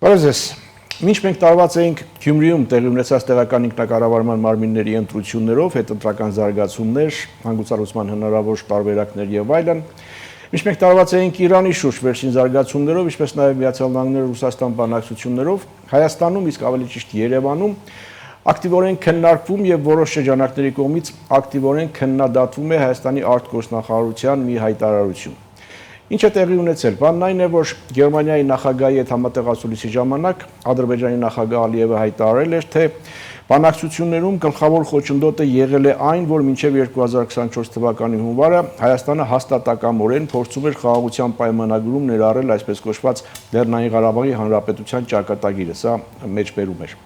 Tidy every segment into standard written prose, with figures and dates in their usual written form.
Բարոզես, մինչ մենք տարված էինք Գյումրիում տեղի ունեցած տեղական ինքնակառավարման մարմինների ընտրություններով, հետընտրական զարգացումներ, հանգուցալուծման հնարավոր տարբերակներ եւ այլն, մինչ մենք տարված էինք Իրանի շուրջ վերջին զարգացումներով, ինչպես նաեւ Միացյալ Նահանգների Ռուսաստան բանակցություններով, Հայաստանում, իսկ ավելի ճիշտ Երևանում ակտիվորեն քննարկվում եւ որոշ շրջանակների կողմից ակտիվորեն քննադատվում է Հայաստանի արտգործնախարարության մի հայտարարություն։ Ինչ է տեղի ունեցել, բանն այն է, որ Գերմանիայի նախագահի հետ համատեղացուլիսի ժամանակ Ադրբեջանի նախագահ Ալիևը հայտարարել էր, թե բանակցություններում գլխավոր խոչընդոտը եղել է այն, որ մինչև 2024 թվականի հունվարը Հայաստանը հաստատակամորեն փորձում էր խաղաղության պայմանագրում ներառել այսպես կոչված Լեռնային Ղարաբաղի Հանրապետության ճակատագիրը, սա մեջբերում էր։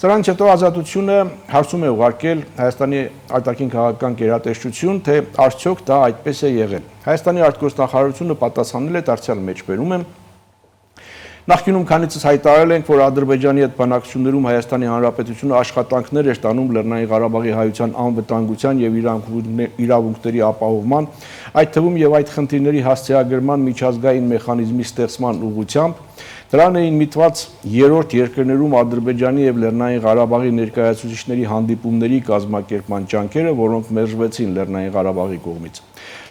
Սրանից հետո Ազատությունը հարցում է ուղարկել Հայաստանի արտաքին քաղաքական գերատեսչություն, թե արդյոք դա այդպես է եղել։ Հայաստանի արտգործնախարարությունը պատասխանել է, դարձյալ մեջբերում եմ. Նախկինում քանիցս հայտարարել ենք, որ Ադրբեջանի հետ բանակցություններում Հայաստանի Հանրապետությունը աշխատանքներ էր տանում Լեռնային Ղարաբաղի հայության անվտանգության եւ իրավունքների ապահովման, այդ թվում եւ այդ խնդիրների հասցեագրման միջազգային մեխանիզմի ստեղծման ուղղությամբ Դրան էին միտված երրորդ երկրներում Ադրբեջանի եւ Լեռնային Ղարաբաղի ներկայացուցիչների հանդիպումների կազմակերպման ջանքերը, որոնք մերժվեցին Լեռնային Ղարաբաղի կողմից։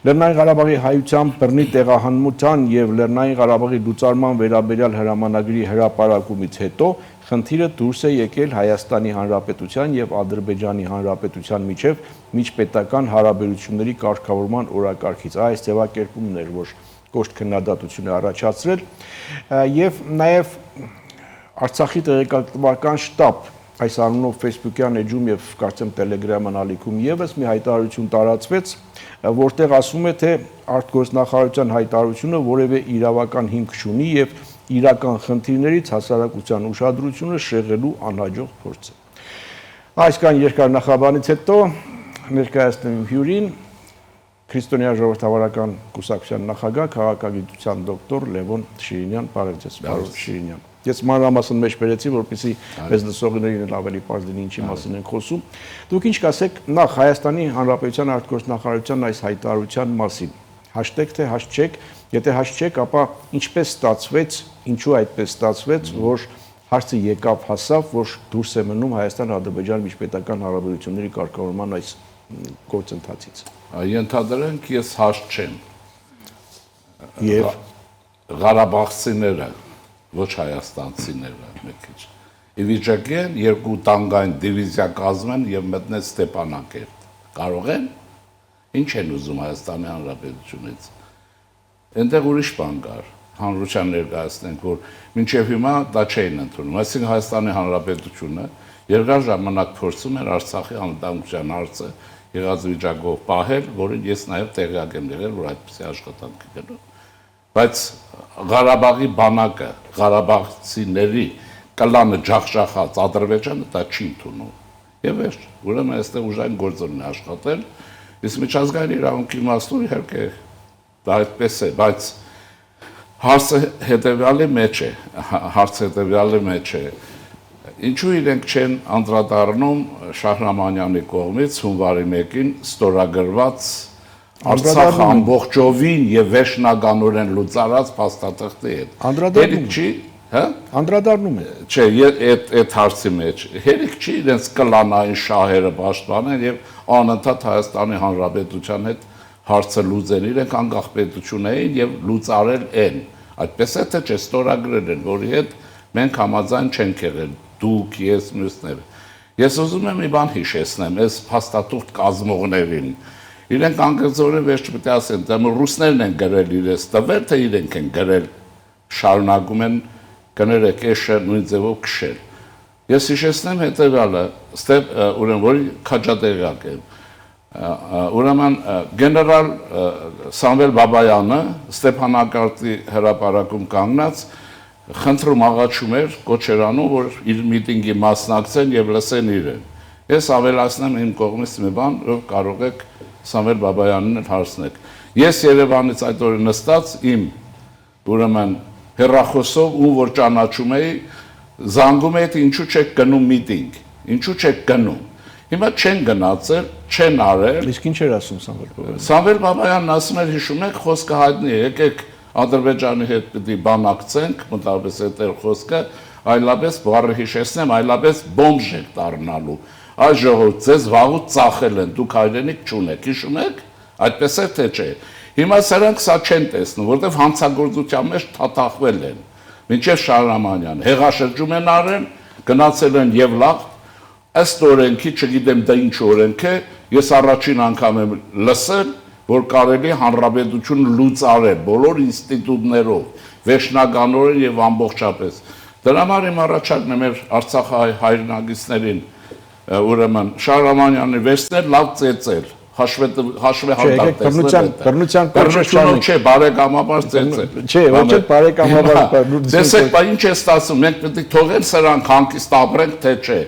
Լեռնային Ղարաբաղի հայության բռնի տեղահանմության եւ Լեռնային Ղարաբաղի լուծարման վերաբերյալ հրամանագրի հրապարակումից հետո խնդիրը դուրս է եկել Հայաստանի Հանրապետության եւ Ադրբեջանի Հանրապետության միջև միջպետական հարաբերությունների կարգավորման օրակարգից։ Այս ձևակերպումն էր, որ կոշտ քննադատություն է առաջացրել եւ նաեւ Արցախի տեղեկատվական շտաբ այս առումով Facebook-յան էջում եւ կարծեմ Telegram-յան ալիքում եւս մի հայտարարություն տարածվեց, որտեղ ասվում է, թե արտգործնախարարության հայտարարությունը որևէ իրավական հիմք չունի եւ իրական խնդիրներից հասարակության ուշադրությունը շեղելու անհաջող փորձ է։ Այսքան երկար նախաբանից հետո ներկայացնում եմ հյուրին Քրիստոնյա ժողովրդավարական կուսակցության նախագահ, քաղաքագիտության դոկտոր Լևոն Շիրինյան, բարև ձեզ, պարոն Շիրինյան։ Ես մանրամասն մեջբերեցի, որպեսզի մեզ լսողներին ավելի պարզ լինի ինչի մասին ենք խոսում։ Դուք ինչ կասեք նախ Հայաստանի Հանրապետության արտգործնախարարության այս հայտարարության մասին։ Հաշտեք թե հաշտ չեք, եթե հաշտ չեք, ապա ինչպես ստացվեց, ինչու այդպես ստացվեց, որ հարցը եկավ հասավ, որ դուրս է մնում Հայաստան-Ադրբեջան միջպետական հարաբերությունների կարգավորման այս գործընթացից։ Ենթադրենք ես հաշտ չեմ եւ Ղարաբաղցիները ոչ հայաստանցիները մեկ քիչ ի վիճակի են երկու տանկային դիվիզիա կազմեն եւ մտնեն Ստեփանակերտ կարող են ինչ են ուզում Հայաստանի Հանրապետությունից այնտեղ ուրիշ բան կար հանրության ներկայացնենք որ մինչեւ հիմա դա չէին ընդունում այսինքն Հայաստանի Հանրապետությունը երկար ժամանակ փորձում էր Արցախի անվտանգության հարցը եղած վիճակով պահել, որին ես նաև տեղյակ եմ եղել, որ այդպիսի աշխատանք է գնում։ Բայց Ղարաբաղի բանակը, Ղարաբաղցիների կլանը ջախջախած Ադրբեջանը դա չի ընդունում։ Եվ վերջ, ուրեմն այստեղ ուժային գործոն է աշխատել, իսկ միջազգային իրավունքի իմաստով իհարկե դա այդպես է, բայց հարցը հետևյալի մեջ է, Ինչու իրենք չեն անդրադառնում Շահրամանյանի կողմից հունվարի 1-ին ստորագրված Արցախ ամբողջովին եւ վերջնականորեն լուծարած փաստաթղթի հետ։ Անդրադառնում չի, հա? Անդրադառնում է։ Չէ, այդ հարցի մեջ հերիք չի իրենց կլանային շահերը պաշտպանել եւ անընդհատ Հայաստանի Հանրապետության հետ հարցը լուծեն, իրենք անկախ պետություն էին եւ լուծարել են։ Այդպես է թե չէ ստորագրել են, որի հետ մենք համաձայն չենք եղել։ Դուք, ես, մյուսները։ Ես ուզում եմ մի բան հիշեցնեմ, այս փաստաթուղթ կազմողներին։ Իրենք անգլիզորեն վերջ պետք է ասեն, դե ռուսներն են գրել իրենց տվել, թե իրենք են գրել, շարունակում են կներեք էշը նույն ձևով քշել։ Ես հիշեցնեմ հետևյալը, ուրեմն որի քաջատեղյակ եմ։ Ուրեմն գեներալ Սամվել Բաբայանը Ստեփանակարտի հրապարակում կանգնած խնդրում աղաչում էր կոչերանում, որ իր միտինգի մասնակցեն եւ լսեն իրեն։ Ես ավելացնեմ իմ կողմից մի բան, որ կարող եք Սամվել Բաբայանին հարցնել։ Ես Երևանից այդ օրը նստած իմ ուրեմն հեռախոսով ու որ ճանաչում էի, զանգում էի, թե ինչու չեք գնում միտինգ, ինչու չեք գնում։ Հիմա չեն գնացել, չեն արել։ Իսկ ինչ էր ասում Սամվել Բաբայանը։ Սամվել Բաբայանն ասում էր, հիշում եք, խոսքը հայտնի է, եկեք Ադրբեջանի հետ պիտի բանակցենք, մտավորապես այդ խոսքը, այլապես բառը հիշեցնեմ, այլապես բոմբ եք դառնալու։ Այս ժողովուրդ ձեզ վաղուց ծախել են, դուք հայրենիք չունեք, հիշում եք, այդպես է թե չէ։ Հիմա սրանք սա չեն տեսնում, որտեղ հանցագործության մեջ թաթախվել են։ Մինչև Շահրամանյանը հեղաշրջում են արել, գնացել են եւ լավ, ըստ օրենքի, չգիտեմ դա ինչ օրենք է, ես առաջին անգամ եմ լսել, որ կարելի հանրապետություն լուծարել բոլոր ինստիտուտներով, վերջնականորեն եւ ամբողջապես։ Դրա համար իմ առաջարկն է մեր Արցախի հայրենագիցներին, ուրեմն Շահրամանյանը վերցնել, լավ ծեծել, հաշվեհանդարտ բռնության չէ, բարեկամաբար ծեծել։ Չէ, ոչ էլ բարեկամաբար։ Տեսեք, բա ինչ է ստացվում, մենք պետք է թողենք սրանք հանգիստ ապրենք, թե չէ։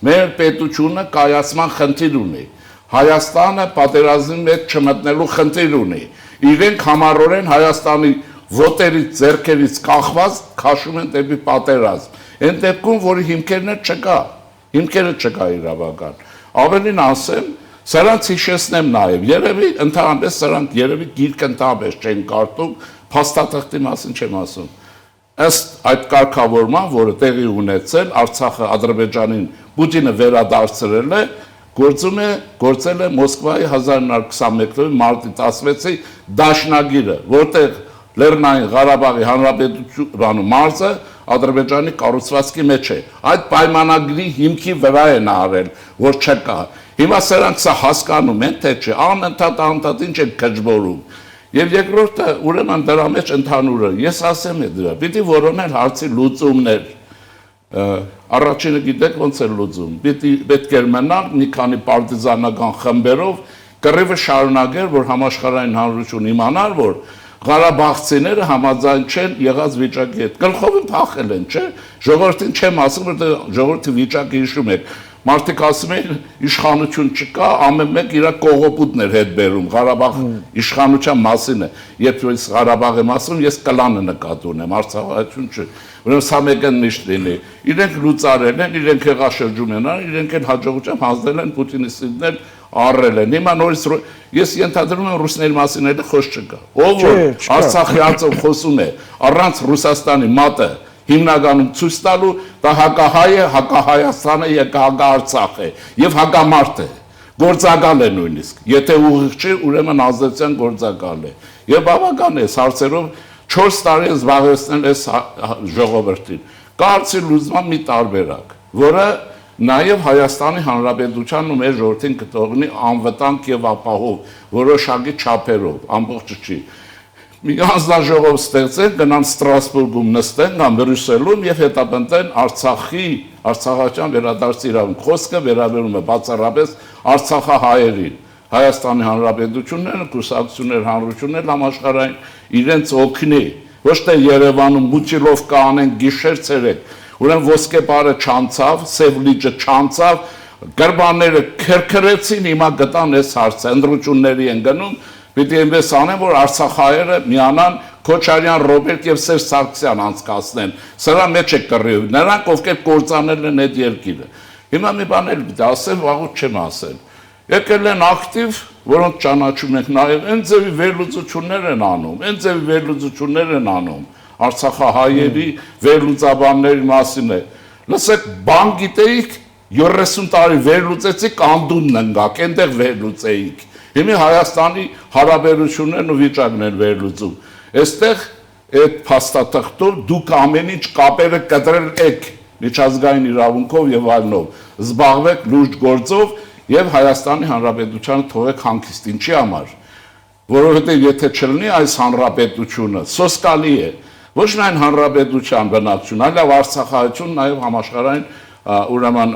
Մեր պետությունը կայացման խնդիր ունի։ Հայաստանը պատերազմի մեջ չմտնելու խնդիր ունի։ Իրենք համառորեն Հայաստանի ոտերից, ձեռքերից կախված քաշում են դեպի պատերազմ։ Այն դեպքում, որի հիմքերը չկա իրավական։ Ավելին ասեմ, սրանց հիշեցնեմ նաև, երևի ընդհանրապես սրանք երևի գիրք ընդհանրապես չեն կարդում, փաստաթղթի մասին չեմ ասում։ Ըստ այդ կարգավորման, որը տեղի ունեցել, Արցախը Ադրբեջանին Պուտինը վերադարձրել է, գործել է Մոսկվայի 1921 մարտի 16-ի դաշնագիրը, որտեղ Լեռնային Ղարաբաղի Հանրապետության մարզը Ադրբեջանի կառուցվածքի մեջ է։ Այդ պայմանագրի հիմքի վրա են արել, որ չկա։ Հիմա սրանք սա հասկանում են, թե չէ, անընդհատ ինչ են քաջբորում։ Եվ երկրորդը, ուրեմն դրա մեջ ընդհանուրը, ես ասեմ է դրա, պիտի որոնել հարցի լուծումներ։ Առաջինը գիտեք ոնց է լուծում։ Պետք է մնալ մի քանի պարտիզանական խմբերով կռիվը շարունակել, որ համաշխարհային հանրություն իմանար, որ Ղարաբաղցիները համաձայն չեն եղած վիճակի հետ։ Գլխով փախել են, չէ՞։ Ժողովրդին չեմ ասում, որ ժողովրդի վիճակը հիշում եք։ Մարդիկ ասում են իշխանություն չկա, ամեն մեկ իր կողոպուտն էր հետ բերում, Ղարաբաղ իշխանության մասին է։ Երբ որ Ղարաբաղ եմ ասում, ես կլանը նկատի ունեմ, Արցախայություն չէ։ Ուրեմն սա մեկն միշտ լինի։ Իրենք լուծարել են, իրենք հեղաշրջում են արել, իրենք են հաջողությամբ հանձնել են պուտինիստներ առել են։ Հիմա նորից ես ենթադրում եմ ռուսների մասին էլ խոսք չկա։ Ով որ Արցախի հարցով խոսում է, առանց Ռուսաստանի մատը հիմնականում ցույց տալու, դա հակահայ է, հակահայաստան է, հակաարցախ է եւ հակամարտ է։ Գործակալ է նույնիսկ։ Եթե ուղիղ չի, ուրեմն ազդեցության գործակալ է։ Եվ բավական է հարցերով 4 տարի զբաղեցնել այս ժողովրդին։ Կարծի լուծման մի տարբերակ, որը նաև Հայաստանի Հանրապետությանն ու մեր ժողովրդին կթողնի անվտանգ եւ ապահով որոշակի չափերով, ամբողջը չի։ Մի հանձնաժողով ստեղծեն, գնան Ստրասբուրգում նստեն, կամ Բրյուսելում եւ հետապնդեն Արցախական վերադարձի իրավունք։ Խոսքը վերաբերում է բացառապես Արցախահայերին։ Հայաստանի Հանրապետությունները, կուսակցություններ, հանրություններ համաշխարհային իրենց օգնի, ոչ թե Երևանում մուտիլով կանեն գիշեր ցերեկ։ Ուրեմն ոսկե բարը չանցավ, սև լիճը չանցավ, գրբանները քրքրեցին, հիմա գտան այս հարցը, ընդրությունների են գնում, պիտի այնպես անեն, որ Արցախահայերը միանան Քոչարյան Ռոբերտ եւ Սերժ Սարգսյան անցկացնեն։ Սրա մեջ է կռիվ, նրանք ովքեր կործանել են այդ երկիրը։ Հիմա մի բան էլ պիտի ասեմ, վաղուց չեմ ասել։ Եկել են ակտիվ, որոնք ճանաչում եք նաև, այն ձևի վերլուծություններ են անում, Արցախահայերի վերլուծաբանների մասին է։ Լսեք, բան գիտեիք, 30 տարի վերլուծեցիք, անդունն ընկաք, այնտեղ վերլուծեիք։ Հիմա Հայաստանի հարաբերություններն ու վիճակն են վերլուծում։ Այստեղ այդ փաստաթղթով դուք ամեն ինչ կապերը կտրել եք միջազգային իրավունքով եւ այլնով, զբաղվեք լուրջ գործով եւ Հայաստանի Հանրապետությանը թողեք հանգիստ։ Ինչի համար։ Որովհետեւ եթե չլինի այս հանրապետությունը, սոսկալի է։ Ոչ միայն հանրապետության բնակչություն, այլև Արցախահայություն, նաեւ համաշխարհային ուրեմն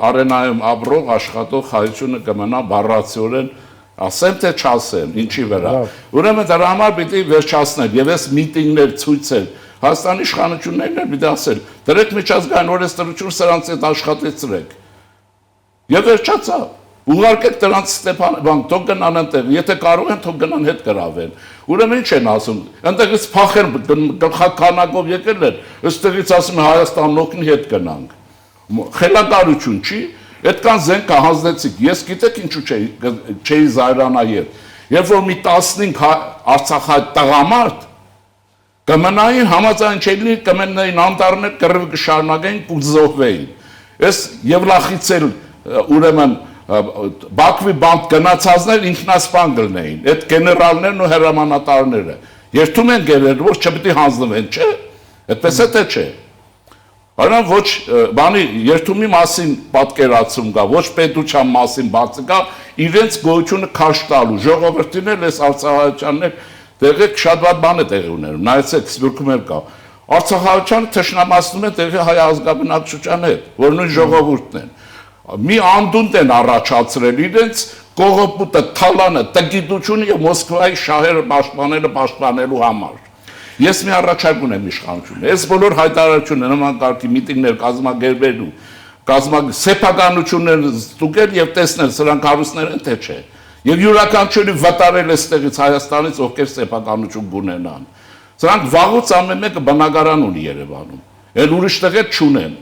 արենայում ապրող աշխատող հայությունը կմնա բառացիորեն ասեմ թե չասեմ, ինչի վրա։ Ուրեմն դրա համար պիտի վերջացնել եւ այս միտինգներ ցույցեր Հայաստանի իշխանություններն էլ պիտի ասել, դրեք միջազգային օրենսդրություն սրանց հետ աշխատեցրեք։ Եվ վերջացավ։ Ուղարկեք դրանց Ստեփան, թող գնան այնտեղ, եթե կարող են, թող գնան հետ գրավեն։ Ուրեմն ինչ են ասում, այնտեղից փախել գլխականակով եկել են, այստեղից ասում են Հայաստանն օգնի հետ գնանք։ Խելագարություն չի, այդքան զենք հանձնեցիք։ Ես գիտեք ինչու չէի զայրանա երբ որ մի 15 Արցախահայ տղամարդ կմնային համաձայնչելի, կմնային անտառներ, կռիվ կշարունակեին, կուզովվեին։ Այս Եվլախից էլ ուրեմն Բաքվի բանտ գնացածներ ինքնասպան կլինեին, այդ գեներալներն ու հրամանատարները։ Երթում են գերեր, որ չպետք է հանձնվեն, չէ՞։ Այդպես է թե չէ։ Այնա ոչ բանի երթումի մասին պատկերացում կա, ոչ պետության մասին բացի կա, իրենց գոյությունը քաշ տալու, ժողովրդին էլ այս արցախահայությաններ տեղի շատ վատ բան է տեղի ունենում, նայեցեք Սփյուռքում էլ կա։ Արցախահայությանը թշնամացնում են տեղի հայ ազգաբնակչության հետ, որ նույն ժողովուրդն են։ Մի անդունդ են առաջացրել իրենց կողոպուտը, թալանը, տգիտությունը եւ Մոսկվայի շահերը պաշտպանելու համար։ Ես մի առաջարկ ունեմ իշխանությունը։ Այս բոլոր հայտարարությունները նման կարգի միտինգներ կազմակերպելու, սեփականություններ ստուգել եւ տեսնել սրանք հարուստներ են թե չէ։ Եվ յուրաքանչյուրի վտարել էստեղից Հայաստանից ովքեր սեփականություն կունենան։ Սրանք վաղուց ամեն մեկը բնակարան ունի Երևանում։ Էլ ուրիշ տեղեր չունեն։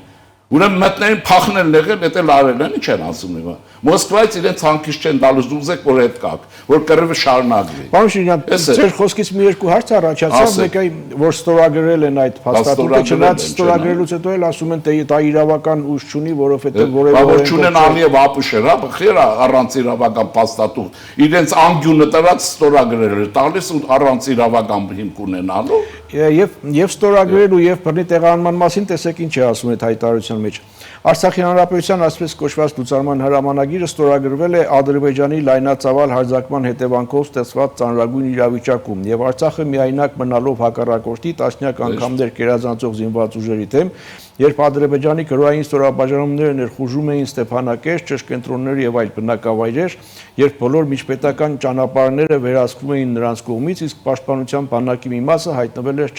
Ուրեմն մտներին փախնել եղել, դա էլ արել են, ինչ են ասում հիմա։ Մոսկվայից իրենց հանքից չեն տալուց դուզեք, որ հետ կաք, որ կռիվը շարունակվի։ Պարոն Շիրյան, ձեր խոսքից մի երկու հարց առաջացավ, մեկը որ ստորագրել են այդ փաստաթուղթը, չնայած ստորագրելուց հետո էլ ասում են թե դա իրավական ուժ չունի, որովհետև որևէ չունեն Ալիև ապուշեր, խիրա առանց իրավական փաստաթուղթ։ Իրենց անգյունը տրած ստորագրել է տալիս ու առանց իրավական հիմք ունենալու։ Եվ ստորագրելու եւ բռնի տեղահանման մասին տեսեք ինչ է ասում այդ հայտարարության մեջ։ Արցախի հանրապետության այսպես կոչված լուծարման հրամանագիրը ստորագրվել է Ադրբեջանի լայնածավալ հարձակման հետևանքով ստեղծված ծանրագույն իրավիճակում եւ Արցախը միայնակ մնալով հակառակորդի տասնյակ անգամներ կերազանցող զինված ուժերի դեմ, երբ Ադրբեջանի կրոային ստորաբաժանումները ներխուժում էին Ստեփանակերտ, Ճշկենտրոններ եւ այլ բնակավայրեր, երբ բոլոր միջպետական ճանապարհները վերահսկվում էին նրանց կողմից, իսկ պաշտպանության բանակի մի մասը հայտնվել էր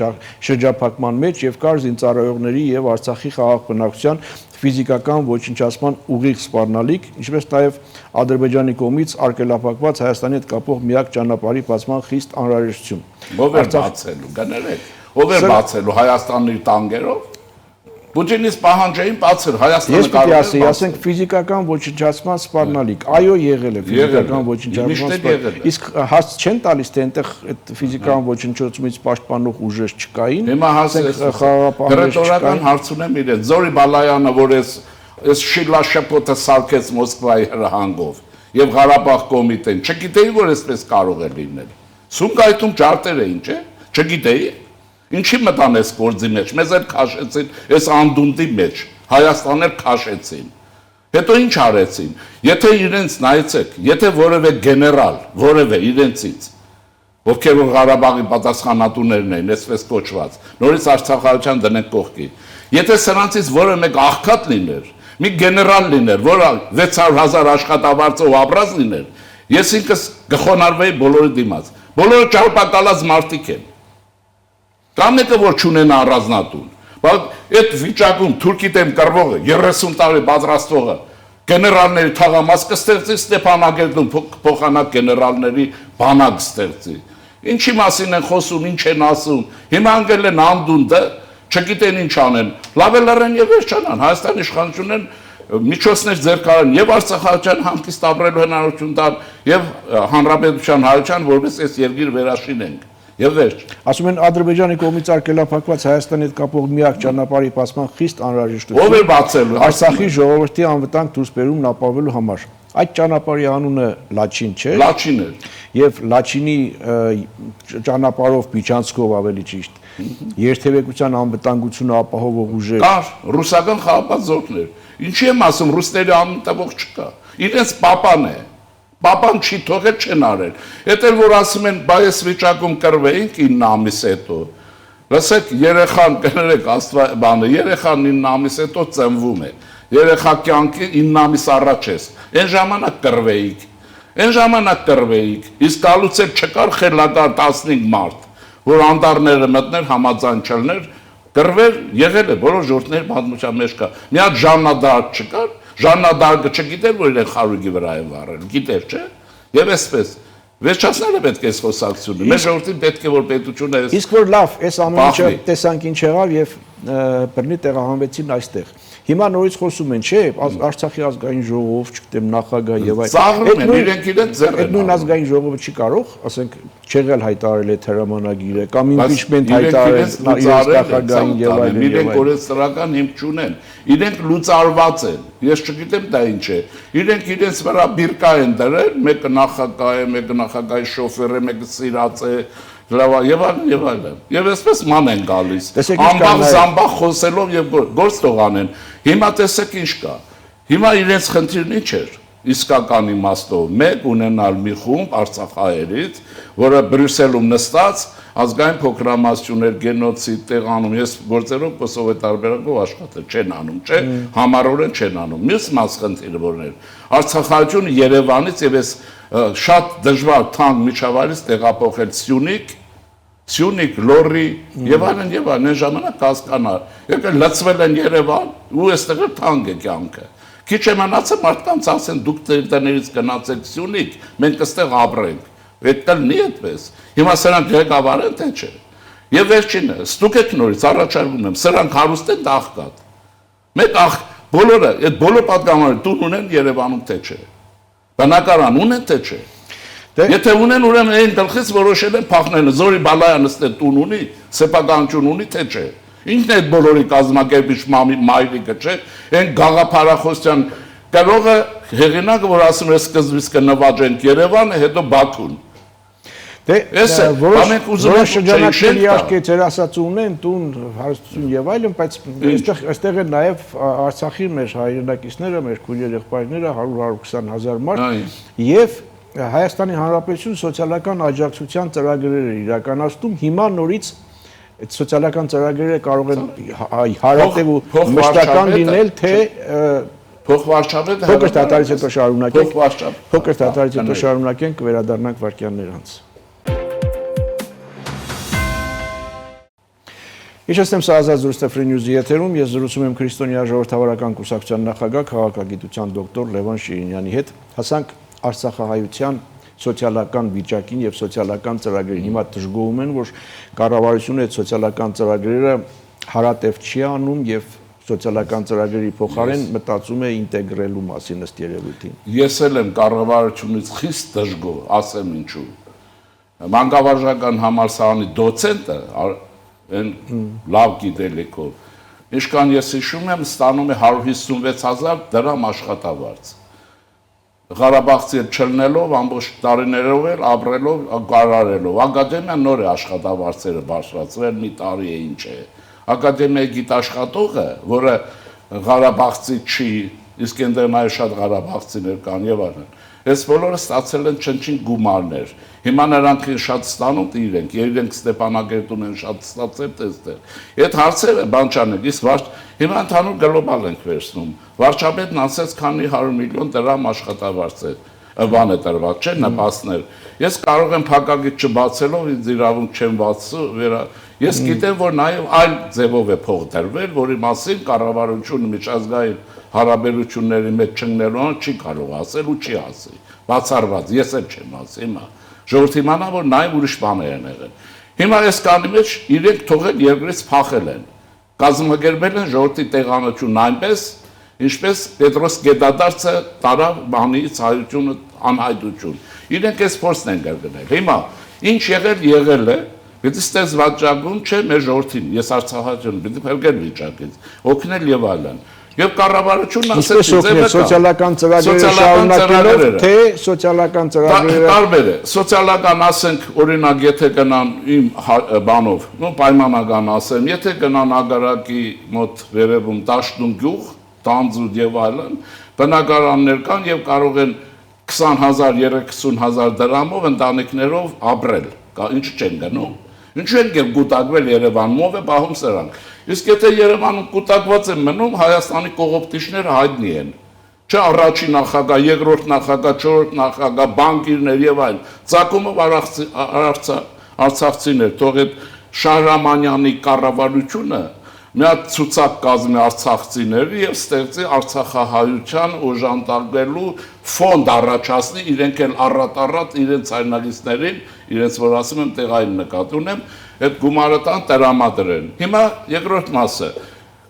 շրջափակման մեջ եւ կար զինծառայողների եւ Արցախի խաղաղ բնակչության ֆիզիկական ոչնչացման ուղիղ սպառնալիք, ինչպես նաև Ադրբեջանի կողմից արգելափակված Հայաստանի հետ կապող միակ ճանապարհի բացման խիստ անհրաժեշտություն։ Ով է բացելու, գներեք, ով է բացելու Հայաստանի տանկերով։ Պուտինից պահանջային բացել Հայաստանը կարող է ասել, ասենք ֆիզիկական ոչնչացման սպառնալիք, այո եղել է ֆիզիկական ոչնչացման սպառնալիք, իսկ հաս չեն տալիս թե այնտեղ այդ ֆիզիկական ոչնչացումից պաշտպանող ուժեր չկային։ Հիմա հասեք խաղապահներ հարց ունեմ իրեն, Զորի Բալայանը, որ այս շիլաշապոտը սարքեց Մոսկվայի հրահանգով եւ Ղարաբաղ կոմիտեն, չգիտեի որ այսպես կարող է լինել։ Սումգայիթում ջարտեր էին, չէ՞։ Չգիտեի։ Ինչի մտան այս գործի մեջ, մեզ էլ քաշեցին, այս անդունդի մեջ, Հայաստան էլ քաշեցին։ Հետո ինչ արեցին։ Եթե իրենց նայեցեք, եթե որևէ գեներալ, որևէ իրենցից, ովքեր որ Ղարաբաղի պատասխանատուներն են, այսպես կոչված, նորից Արցախահայության դնենք կողքի։ Եթե սրանցից որևէ մեկ աղքատ լիներ, մի գեներալ լիներ, որը 600,000 աշխատավարձով ապրած լիներ, ես ինքս կխոնարհվեի բոլորի դիմաց։ Բոլորը ճարպակալած մարդիկ են։ Կամ մեկը որ չունենա առանձնատուն, բայց այդ վիճակում թուրքի դեմ կռվողը 30 տարի պատրաստողը գեներալների թաղամաս կստեղծի Ստեփանակերտում փոխանակ գեներալների բանակ ստեղծի։ Ինչի մասին են խոսում, ինչ են ասում։ Հիմա անգել են անդունդը, չգիտեն ինչ անեն։ Լավ է լռեն եւ վերջանան։ Հայաստանի իշխանությունն միջոցներ ձեռք արեն եւ Արցախահայության հանգիստ ապրելու հնարավորություն տան եւ հանրապետության հայության որպես այս երկիր վերաշինենք։ Եվ վերջ։ Ասում են Ադրբեջանի կողմից արգելափակված Հայաստանի հետ կապող միակ ճանապարհի բացման խիստ անհրաժեշտություն։ Ով է բացելու։ Արցախի ժողովրդի անվտանգ դուրսբերումն ապահովելու համար։ Այդ ճանապարհի անունը Լաչին չէ։ Լաչին էր։ Եվ Լաչինի ճանապարհով Պիչանցկով ավելի ճիշտ։ Երթևեկության անվտանգությունը ապահովող ուժեր։ Կար ռուսական խաղապազորքներ։ Ինչի եմ ասում, ռուսների անտավող չկա։ Իրենց պապան է։ Պապան չի թողել չեն արել։ Էդ էլ որ ասում են, բայ այս վիճակում կռվեինք 9 ամիս հետո։ Լսեք, երեխան կներեք բանը, երեխան 9 ամիս հետո ծնվում է։ Երեխա կյանքի 9 ամիս առաջ ես։ Այն ժամանակ կռվեիք։ Այն ժամանակ կռվեիք։ Իսկ գալուց էլ չկար խելագար 15 մարդ, որ անտառները մտներ, համաձայնչելներ, կռվեր եղել է, բոլոր ժողովուրդների պատմության մեջ կա։ Մի հատ Ժաննադարկ չկար։ Ժաննա Դարգը չգիտեր, որ իրեն խարույկի վրա է վառել, գիտեր, չէ՞։ Եվ այսպես, վերջացնել է պետք է այս խոսակցությունը։ Մեր ժողովրդին պետք է որ պետությունը Իսկ որ լավ, այս ամեն ինչը տեսանք ինչ եղավ եւ բռնի տեղահանվեցին այստեղ։ Հիմա նորից խոսում են, չէ, Արցախի ազգային ժողով, չգիտեմ, նախագահ եւ այլն։ Ծաղրում են, իրենք իրենց ձեռ են։ Այդ նույն ազգային ժողովը չի կարող, ասենք, չեղել հայտարարել այդ հրամանագիրը կամ իմպիչմենտ հայտարարել նախագահային եւ այլն։ Իրենք օրենսդրական հիմք չունեն։ Իրենք լուծարված են։ Ես չգիտեմ դա ինչ է։ Իրենք իրենց վրա բիրկա են դրել, մեկը նախագահ է, մեկը նախագահի շոֆեր է, մեկը սիրած է, եւ այլն։ Եվ այսպես ման են գալիս։ Ամբախ զամբախ խոսելով եւ գործ թողանեն։ Հիմա տեսեք ինչ կա։ Հիմա իրենց խնդիրն ինչ էր։ Իսկական իմաստով մեկ ունենալ մի խումբ արցախահայերից, որը Բրյուսելում նստած ազգային փոքրամասնություններ գենոցիդ տեղանում, ես գործերով Կոսովոյի տարբերակով աշխատել չեն անում, չէ, համառորեն չեն անում։ Մյուս մաս խնդիրը որն էր։ Արցախայությունը Երևանից եւ այս շատ դժվար թանկ միջավայրից տեղափոխել Սյունիք, Լոռի եւ այլն, այն ժամանակ կասկանար։ Եկել լցվել են Երևան ու այստեղ թանկ է կյանքը։ Քիչ է մնացել մարդկանց ասեն դուք տերտներից գնացեք Սյունիք, մենք այստեղ ապրենք։ Պետք է լինի այդպես։ Հիմա սրանք ղեկավար են թե չէ։ Եվ վերջինը, ստուգեք նորից առաջարկում եմ, սրանք հարուստ են աղքատ։ Մեկ բոլորը, այդ բոլոր պատգամները տուն ունեն Երևանում թե չէ։ Բնակարան ունեն թե չէ։ Եթե ունեն, ուրեմն այն գլխից որոշել են փախնել, Զորի Բալայանը ստե տուն ունի, սեփականություն ունի թե չէ։ Ինքն է այդ բոլորի կազմակերպիչ մայրիկը չէ, այն գաղափարախոսության կրողը հեղինակը, որ ասում է սկզբից կնվաճենք Երևանը, հետո Բաքուն։ Որոշ շրջանակների իհարկե ձեր ասածը ունեն, տուն, հարստություն եւ այլն, բայց այստեղ են նաեւ Արցախի մեր հայրենակիցները, մեր քույր եղբայրները 100-120 հազար մարդ եւ Հայաստանի Հանրապետություն սոցիալական աջակցության ծրագրեր իրականացնում, հիմա նորից այդ սոցիալական ծրագրերը կարող են հարատև ու մշտական լինել, թե փոխվարչապետը փոքր դատարից հետո շարունակենք, կվերադառնանք վարքյաններ անց։ Իհարկե սա ազատ զրույց Free News-ի եթերում ես զրուցում եմ Քրիստոնյա ժողովրդավարական կուսակցության նախագահ քաղաքագիտության դոկտոր Լևոն Շիրինյանի հետ։ Հասանք Արցախահայության սոցիալական վիճակին եւ սոցիալական ծրագրերին։ Հիմա դժգոհում են, որ կառավարությունը այդ սոցիալական ծրագրերը հարատև չի անում եւ սոցիալական ծրագրերի փոխարեն մտածում է ինտեգրելու մասին ըստ երևույթին։ Ես էլ եմ կառավարությունից խիստ դժգոհ, ասեմ ինչու։ Մանկավարժական համալսարանի դոցենտը այն լավ գիտելիքով ինչքան ես հիշում եմ ստանում է 156,000 դրամ աշխատավարձ։ Ղարաբաղցի չլնելով ամբողջ տարիներով էլ ապրելով կարարելով ակադեմիան նոր է աշխատավարձերը բարձրացրել մի տարի է ինչ է ակադեմիայի գիտաշխատողը որը Ղարաբաղցի չի իսկ այնտեղ նաև շատ ղարաբաղցիներ կան եւ այլն այս բոլորը ստացել են չնչին գումարներ հիմա նրանք շատ ստանում իրենք Ստեփանակերտում են շատ ստացել այստեղ այդ հարցերը բան չանեք իսկ հիմա ընդհանուր գլոբալ ենք վերցնում վարչապետն ասեց քանի 100 միլիոն դրամ աշխատավարձ է բան է տրված չէ նպաստներ ես կարող եմ փակագիծ չբացելով ինձ իրավունք չեմ բացու ես գիտեմ որ նաև այլ ձևով է փող դրվել որի մասին կառավարությունը միջազգային հարաբերությունների մեջ չընկնելու չի կարող ասել ու չի ասի բացառված ես էլ չեմ ասի հիմա ժողովուրդը իմանա որ նաև ուրիշ բաներ են եղել հիմա այս կանի մեջ իրենք թողել երկրից փախել են կազմակերպել են ժողովրդի տեղանությունն այնպես ինչպես Պետրոս Գետադարցը տարավ բանից հայությունը անհայտություն իրենք այս փորձն են կրկնել հիմա ինչ եղել է Պիտի ստես վաճառում չէ մեր ժողովրդին, ես Արցախահայություն պիտի փրկել վիճակից, օգնել եւ այլն։ Եվ կառավարությունն ասեց սոցիալական ծրագրերը շարունակելով, թե սոցիալական ծրագրերը տարբեր է։ Սոցիալական ասենք օրինակ եթե գնան իմ բանով, նո պայմանական ասեմ, եթե գնան ագարակի մոտ վերևում Տաշտուն գյուղ, Տանձուդ եւ այլն, բնակարաններ կան եւ կարող են 20,000-30,000 դրամով ընտանիքներով ապրել։ Ինչ չեն գնում։ Ինչու են կուտակվել Երևանում, ով է պահում սրանք։ Իսկ եթե Երևանում կուտակված են մնում, Հայաստանի կողոպտիչները հայտնի են։ Չէ առաջին նախագահ, երկրորդ նախագահ, չորրորդ նախագահ, բանկիրներ եւ այլն։ Ցակումով արցախցիներ, թող այդ Շահրամանյանի կառավարությունը մի հատ ցուցակ կազմի արցախցիների եւ ստեղծի արցախահայության օժանդակելու ֆոնդ առաջացնի, իրենք էլ առատ իրենց հայրենիքներին, իրենց որ ասում եմ տեղային նկատի ունեմ, այդ գումարը տան տրամադրեն։ Հիմա երկրորդ մասը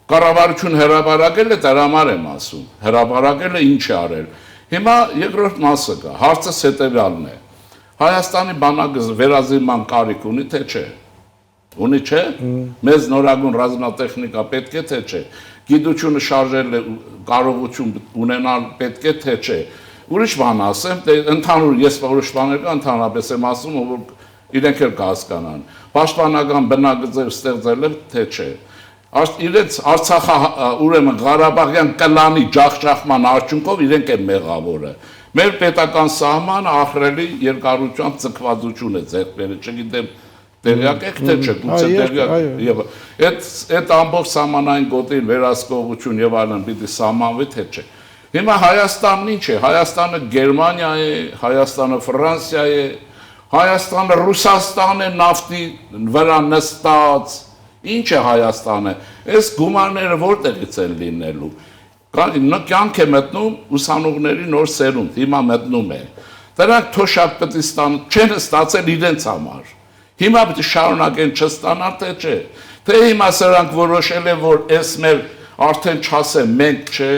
կառավարություն հրապարակել է, տրամար եմ ասում, հրապարակել է ինչ է արել։ Հիմա երկրորդ մասը կա, հարցը հետևյալն է։ Հայաստանի բանակը վերազինման կարիք ունի, թե չէ։ Ունի չէ, մեզ նորագույն ռազմատեխնիկա պետք է թե չէ, գիտությունը շարժել է, կարողություն ունենալ պետք է թե չէ։ Ուրիշ բան ասեմ, ընդհանուր ես ուրիշ բաներ կա, ընդհանրապես եմ ասում, որ իրենք էլ կհասկանան։ Պաշտպանական բնագծեր ստեղծել է թե չէ։ Իրենց Արցախը ուրեմն Ղարաբաղյան կլանի ջախջախման արդյունքով իրենք են մեղավորը։ Մեր պետական սահմանը ահռելի երկարությամբ ցկվածություն է ձեռք բերել, չգիտեմ տեղյակ եք թե չէ, գուցե տեղյակ եւ այդ ամբողջ սահմանային գոտին վերահսկողություն եւ այլն պիտի սահմանվի թե չէ։ Հիմա Հայաստանն ինչ է, Հայաստանը Գերմանիա է, Հայաստանը Ֆրանսիա է, Հայաստանը Ռուսաստան է նավթի վրա նստած, ինչ է Հայաստանը, այս գումարները որտեղից են լինելու, կյանք է մտնում ուսանողների նոր սերունդ, հիմա մտնում է, դրանք թոշակ պետք չեն ստացել իրենց համար, հիմա պետք է շարունակեն չստանալ թե չէ, թե հիմա սրանք որոշել են, որ այս մեր արդեն չասեմ մենք չէ,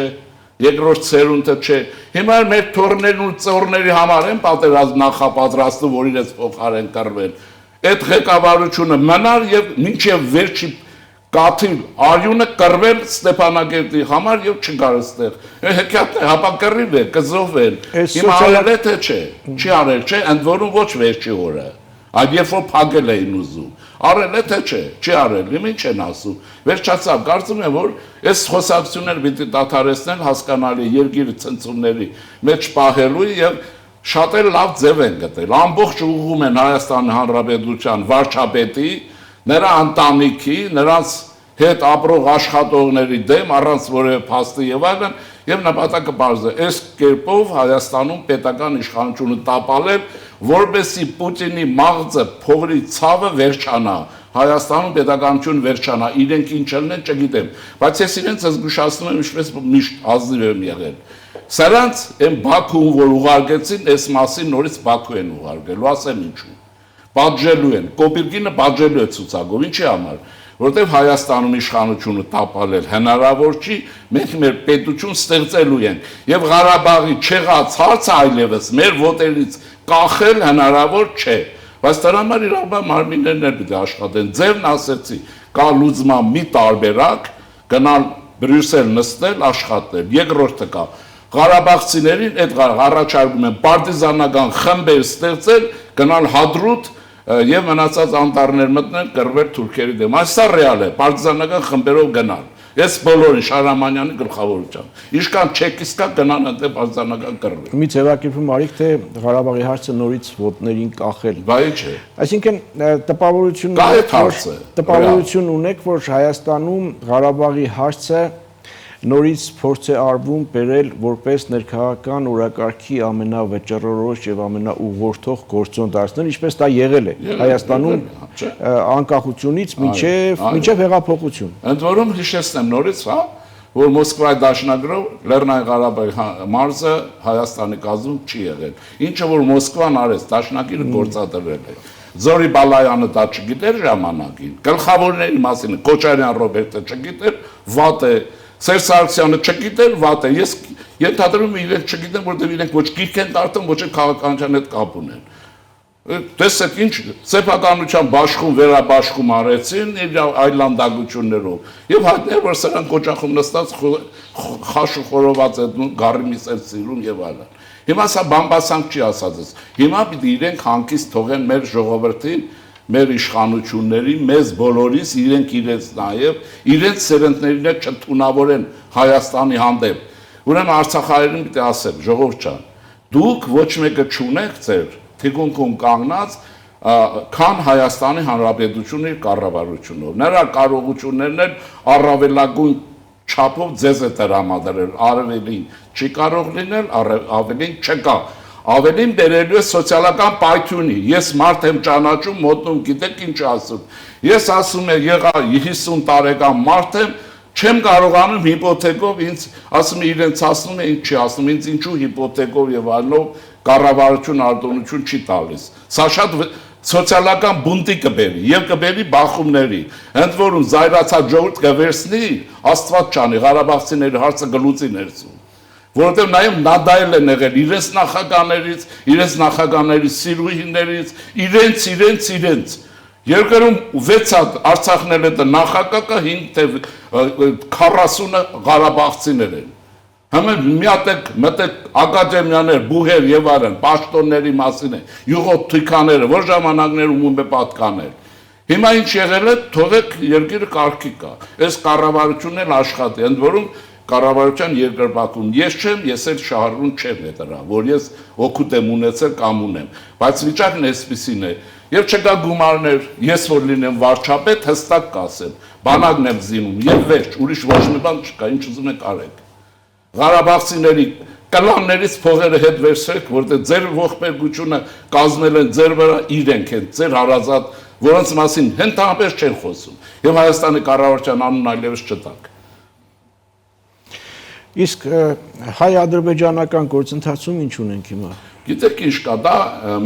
երկրորդ սերունդը չէ, հիմա մեր թորներն ու ծորների համար են պատերազմ նախապատրաստում, որ իրենց փոխարեն կռվեն, այդ ղեկավարությունը մնար եւ մինչեւ վերջի կաթիլ արյունը կռվել Ստեփանագերտի համար եւ չգար այստեղ։ Հեքիաթն է, հապա կռիվ է, կզովեն։ Հիմա արել է թե չէ։ Չի արել, չէ, ընդ որում ոչ վերջի օրը։ Այդ երբ որ փակել էին ուզում։ Արել է թե չէ, չի արել, իմ ինչ են ասում։ Վերջացավ, կարծում եմ, որ այս խոսակցությունները պիտի դադարեցնել հասկանալի երկիրի ցնցումների մեջ պահելու եւ շատ էլ լավ ձև են գտել, ամբողջ ուղղում են Հայաստանի Հանրապետության վարչապետի, նրա ընտանիքի, նրանց հետ ապրող աշխատողների դեմ, առանց որևէ փաստի եւ այլն, եւ նպատակը բարձր է, այս կերպով Հայաստանում պետական իշխանությունը տապալել, որպեսզի Պուտինի մաղձը փողրի ցավը վերջանա, Հայաստանում պետականություն վերջանա, իրենք ինչ ելնեն չգիտեմ, բայց ես իրենց զգուշացնում եմ, ինչպես միշտ ազնիվ եմ եղել։ Սրանց այն Բաքուն, որ ուղարկեցին, այս մասին նորից Բաքու են ուղարկելու, ասեմ ինչու։ Պատժելու են, Կոպիրկինը պատժելու է ցուցակով, ինչի համար, որտեղ Հայաստանում իշխանությունը տապալել հնարավոր չի, մենք մեր պետություն ստեղծելու ենք, եւ Ղարաբաղի չեղած հարցը այլևս մեր ոտերից կախել հնարավոր չէ, բայց դրա համար իրավաբան մարմիններն էլ պիտի աշխատեն, ձևն ասեցի, կա լուծման մի տարբերակ, գնալ Բրյուսել նստել, աշխատել, երկրորդը կա Ղարաբաղցիներին այդ առաջարկում են պարտիզանական խմբեր ստեղծել, գնալ Հադրութ եւ մնացած անտառներ մտնել, կռվել թուրքերի դեմ։ Այս սա ռեալ է, պարտիզանական խմբերով գնալ։ Ես բոլորին Շարամանյանի գլխավորությամբ։ Իշքան չեկիսկա գնան այնտեղ պարտիզանական կռվել։ Մի ձևակերպում արիք թե Ղարաբաղի հարցը նորից ոտներին կախել։ Բայ չէ։ Այսինքն տպավորություն ունեք, որ Հայաստանում Ղարաբաղի հարցը նորից փորձ է արվում բերել որպես ներքաղաքական օրակարգի ամենավճռորոշ եւ ամենաուղղորդող գործոն դարձնել, ինչպես դա եղել է Հայաստանում անկախությունից մինչև հեղափոխություն։ Ընդ որում հիշեցնեմ նորից, հա, որ Մոսկվայի դաշնագրով Լեռնային Ղարաբաղի մարզը Հայաստանի կազմում չի եղել։ Ինչը որ Մոսկվան արեց, դաշնակիրը գործադրել է։ Զորի Բալայանը դա չգիտեր ժամանակին։ Գլխավորների մասին Քոչարյան Ռոբերտը չգիտեր, վատ է Սերժ Սարգսյանը չգիտեր, վատ է, ես ենթադրում եմ իրենք չգիտեն, որտեղ իրենք ոչ գիրք են կարդում, ոչ էլ քաղաքականության հետ կապ ունեն։ Տեսեք ինչ սեփականության բաշխում վերաբաշխում արեցին այլանդակություններով։ Եվ հայտնել որ սրանք օջախում նստած խաշու խորոված են գարի միսեր սիրում եւ այլն։ Հիմա սա բամբասանք չի ասածս։ Հիմա պիտի իրենք հանգիստ թողեն մեր ժողովրդին մեր իշխանությունների, մեզ բոլորիս իրենք իրենց նաև իրենց սերնդներին հետ չթունավորեն Հայաստանի հանդեպ։ Ուրեմն Արցախայերին պիտի ասեմ, ժողովուրդ ջան, դուք ոչ մեկը չունեք ձեր թիկունքում կանգնած, քան Հայաստանի Հանրապետությունը իր կառավարությունով։ Նրա կարողություններն էլ առավելագույն չափով ձեզ է տրամադրել, արևելին չի կարող լինել, ավելին չկա։ Ավելին բերելու է սոցիալական պայթյունի։ Ես մարդ եմ ճանաչում, մոտնում, գիտեք ինչ ասում։ Ես ասում եմ, եղա 50 տարեկան մարդ եմ, չեմ կարողանում հիպոթեկով ինձ ասում իրենց ասում է, ինչ չի ասում, ինձ ինչու հիպոթեկով եւ այլնով կառավարություն արտոնություն չի տալիս։ Սա շատ սոցիալական բունտի կբերի եւ կբերի բախումների։ Ընդ որում զայրացած ժողովուրդ կվերցնի, Աստված չանի, Ղարաբաղցիների հարցը գլուծի ներսում։ Որովհետև նաև նադայել են եղել իրենց նախագաների սիրուհիներից, իրենց երկրում 6 հատ Արցախն էլ նախագահը 5 թե 40-ը Ղարաբաղցիներ են։ Հիմա մտեք ակադեմիաներ, բուհեր եւ այլն, պաշտոնների մասին է, յուղոտ թույքաները, որ ժամանակներում ում է պատկանել։ Հիմա ինչ եղել է, թողեք երկիրը կարգի կա։ Այս կառավարությունն էլ աշխատի, ընդ որում կառավարության երկրպագուն ես չեմ, ես էլ շահառուն չեմ դրա, որ ես օգուտ եմ ունեցել կամ ունեմ, բայց վիճակն այսպեսին է, եւ չկա գումարներ, ես որ լինեմ վարչապետ, հստակ կասեմ, բանակն եմ զինում, եւ վերջ, ուրիշ ոչ մի բան չկա, ինչ ուզում եք արեք։ Ղարաբաղցիների կլաններից փողերը հետ վերցրեք, որտեղ ձեր ողբերգությունը կազմել են ձեր վրա իրենք են, ձեր հարազատ, որոնց մասին հենթանպես չեն խոսում, եւ Հայաստանի կառավարության անունն այլևս չտակ։ Իսկ հայ-ադրբեջանական գործընթացում ինչ ունենք հիմա։ Գիտեք ինչ կա, դա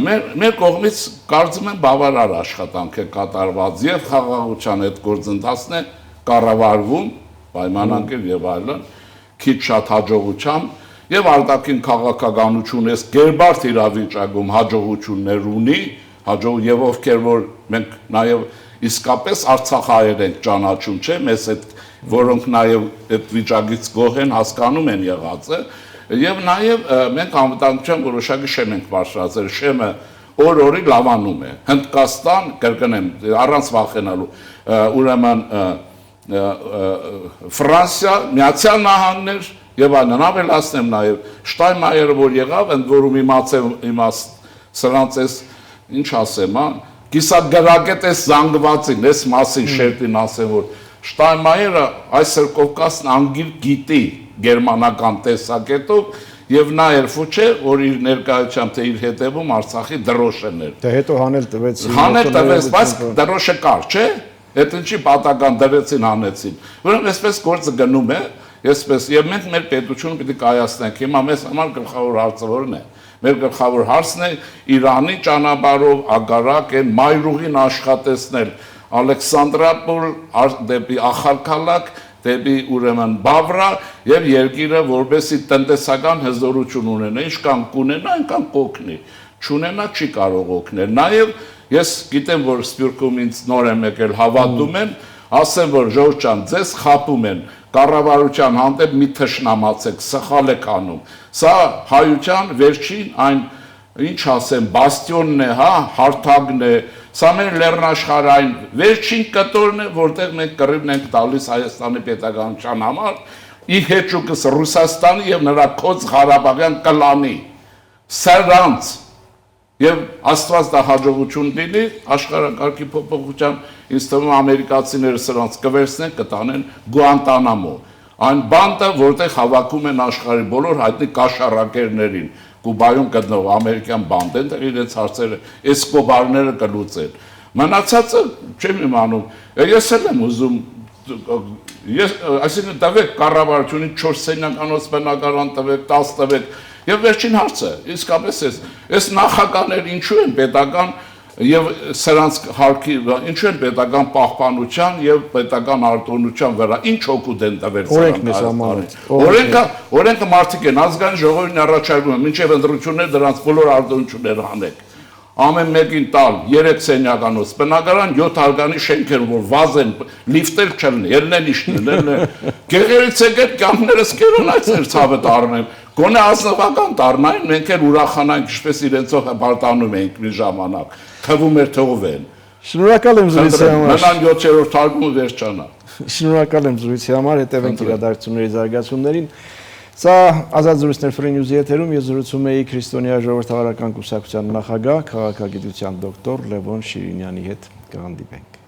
մեր կողմից կարծում եմ բավարար աշխատանք է կատարված եւ խաղաղության այդ գործընթացն է կառավարվում, պայմանագրեր եւ այլն, քիչ շատ հաջողությամբ եւ արտաքին քաղաքականություն էս գերբարդ իրավիճակում հաջողություններ ունի, եւ ովքեր որ մենք նաեւ իսկապես Արցախահայեր ենք ճանաչում, չէ՞, մեզ այդ որոնք նաև այդ վիճակից գոհ են, հասկանում են եղածը, եւ նաև մենք անվտանգության որոշակի շեմ ենք բարձրացրել, շեմը օր-օրի լավանում է։ Հնդկաստան, կրկնեմ, առանց վախենալու, ուրեմն Ֆրանսիա, Միացյալ Նահանգներ եւ այլն, ավելացնեմ նաև Շտայնմայերը, որ եղավ, ընդ որում սրանց էս ինչ ասեմ, կիսագրագետ էս զանգվածին, էս մասին շերտին ասեմ, որ Շտայնմայերը այս Սերկովկասն անգիր գիտի գերմանական տեսակետով եւ նա երբ չէ որ իր ներկայությամբ թե իր հետևում Արցախի դրոշն էր։ Դե հետո հանել տվեց, բայց դրոշը կար, չէ՞։ Այդ ինչի պատական դրեցին, հանեցին։ Ուրեմն այսպես գործը գնում է, այսպես եւ մենք մեր պետությունը պիտի կայացնենք։ Հիմա մեզ համար գլխավոր հարցը որն է։ Մեր գլխավոր հարցն է Իրանի ճանապարհով ագարակ են մայրուղին աշխատեցնել Ալեքսանդրապոլ դեպի Ախալքալակ, դեպի ուրեմն Բավրա եւ երկիրը որբեսի տնտեսական հզորություն ունենա, ինչքան կունենա, այնքան կօգնի։ Չունենա չի կարող օգնել։ Նաեւ ես գիտեմ, որ Սփյուռքում ինձ նոր եմ եկել, հավատում են, ասեմ, որ Ժորժ ջան, ձեզ խապում են կառավարության հանդեպ մի թշնամացեք, սխալ եք անում։ Սա հայության վերջին այն ինչ ասեմ, բաստիոնն է, հա, հարթակն է, սա մեր լեռնաշխարհային վերջին կտորն է, որտեղ մենք կռիվն ենք տալիս Հայաստանի պետականության համար, ի հեճուկս Ռուսաստանի եւ նրա կոծ Ղարաբաղյան կլանի, սրանց եւ Աստված դա հաջողություն լինի, աշխարհակարգի փոփոխության, ինձ թվում է ամերիկացիները սրանց կվերցնեն, կտանեն Գուանտանամո, այն բանտը, որտեղ հավաքում են աշխարհի բոլոր հայտնի կաշառակերներին, Կուբայում գտնող ամերիկյան բանդ են, իրենց հարցերը Էսկոբարները կլուծեն։ Մնացածը չեմ իմանում, ես էլ եմ ուզում, այսինքն տվեք կառավարությունին 4 սենյականոց բնակարան տվեք, 10 տվեք, եւ վերջին հարցը, իսկապես այս նախագահները ինչու են պետական եւ սրանց հարկի ինչու են պետական պահպանության եւ պետական արտոնության վրա ինչ օգուտ են տվել սրանց օրենքը մարդիկ են ազգային ժողովին առաջարկում են մինչեւ ընտրություններ դրանց բոլոր արտոնությունները հանեք ամեն մեկին տալ 3 սենյականոց բնակարան 7 հարկանի շենքեր որ վազեն լիֆտեր չլինի ելնեն իշնեն գեղեցիկ այդ կամներս կերոնացեր ցավը դառնեն գոնե ազնվական դառնային մենք էլ ուրախանանք ինչպես իրենցով հպարտանում ենք մի ժամանակ թվում էր թողով են շնորհակալ եմ զրույցի համար մնան 7-րդ թարգումը վերջանա շնորհակալ եմ զրույցի համար հետևենք իրադարձությունների զարգացումներին Սա ազատ զրույցներ Free News-ի եթերում ես զրուցում էի Քրիստոնյա ժողովրդավարական կուսակցության նախագահ, քաղաքագիտության դոկտոր Լևոն Շիրինյանի հետ կհանդիպենք